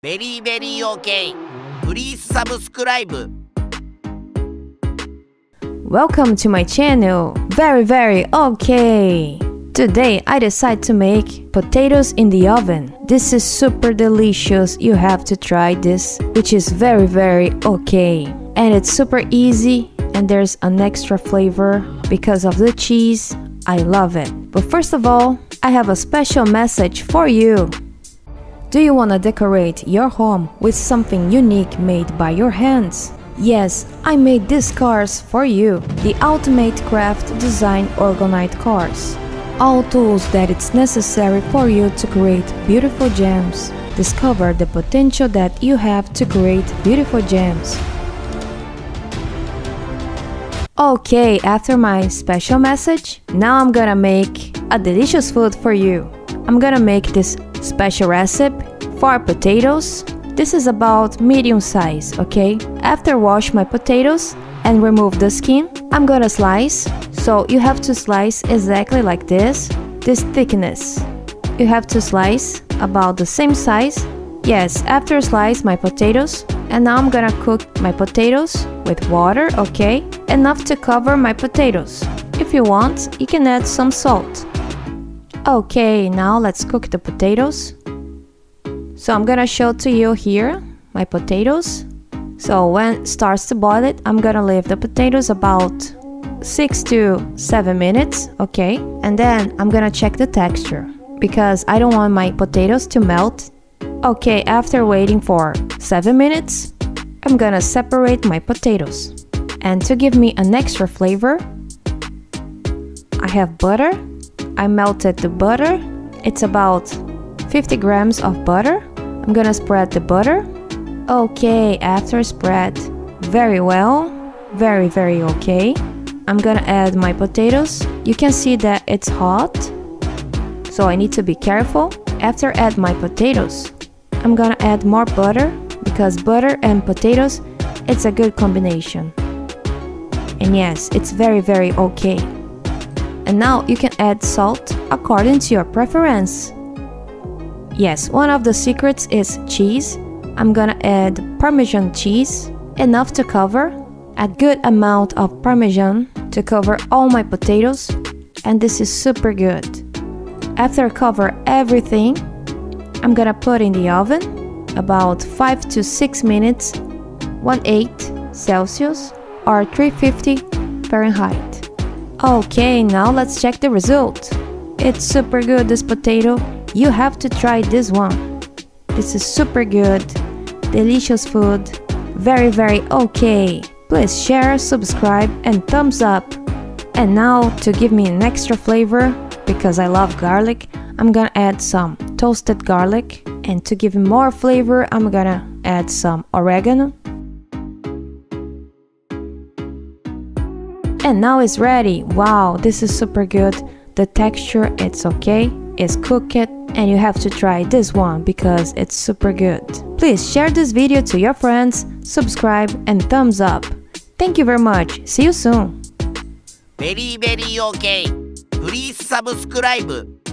Very very okay. Please subscribe. Welcome to my channel. Very okay. Today I decided to make potatoes in the oven. This is super delicious. You have to try this, which is very okay. And it's super easy and there's an extra flavor because of the cheese. I love it. But first of all, I have a special message for you. Do you want to decorate your home with something unique made by your hands? Yes, I made these cars for you, the ultimate craft design orgonite cars. All tools that it's necessary for you to create beautiful gems. Discover the potential that you have to create beautiful gems. Okay, after my special message, now I'm gonna make a delicious food for you. I'm gonna make this special recipe for potatoes. This is about medium size, okay? After wash my potatoes and remove the skin, I'm gonna slice. So you have to slice exactly like this thickness. You have to slice about the same size. Yes, after slice my potatoes, and now I'm gonna cook my potatoes with water, okay? Enough to cover my potatoes. If you want, you can add some salt. Okay, now let's cook the potatoes. So I'm gonna show to you here my potatoes. So when it starts to boil it, I'm gonna leave the potatoes about 6 to 7 minutes, okay? And then I'm gonna check the texture because I don't want my potatoes to melt. Okay, after waiting for 7 minutes, I'm gonna separate my potatoes. And to give me an extra flavor, I have butter. I melted the butter. It's about 50 grams of butter. I'm gonna spread the butter. Okay, after spread very well, very okay, I'm gonna add my potatoes. You can see that it's hot, so I need to be careful. After add my potatoes, I'm gonna add more butter because butter and potatoes, it's a good combination. And yes, it's very okay. And now you can add salt according to your preference. Yes, one of the secrets is cheese. I'm gonna add Parmesan cheese, enough to cover, a good amount of Parmesan to cover all my potatoes, and this is super good. After cover everything, I'm gonna put in the oven about 5 to 6 minutes, 180 Celsius or 350 Fahrenheit. Okay, now let's check the result. It's super good, this potato. You have to try this one. This is super good, delicious food, very okay. Please share, subscribe and thumbs up. And now to give me an extra flavor, because I love garlic, I'm gonna add some toasted garlic. And to give it more flavor, I'm gonna add some oregano. And now it's ready. Wow, this is super good. The texture, it's okay, it's cooked, and you have to try this one because it's super good. Please share this video to your friends, subscribe and thumbs up. Thank you very much. See you soon. Very okay. Please subscribe.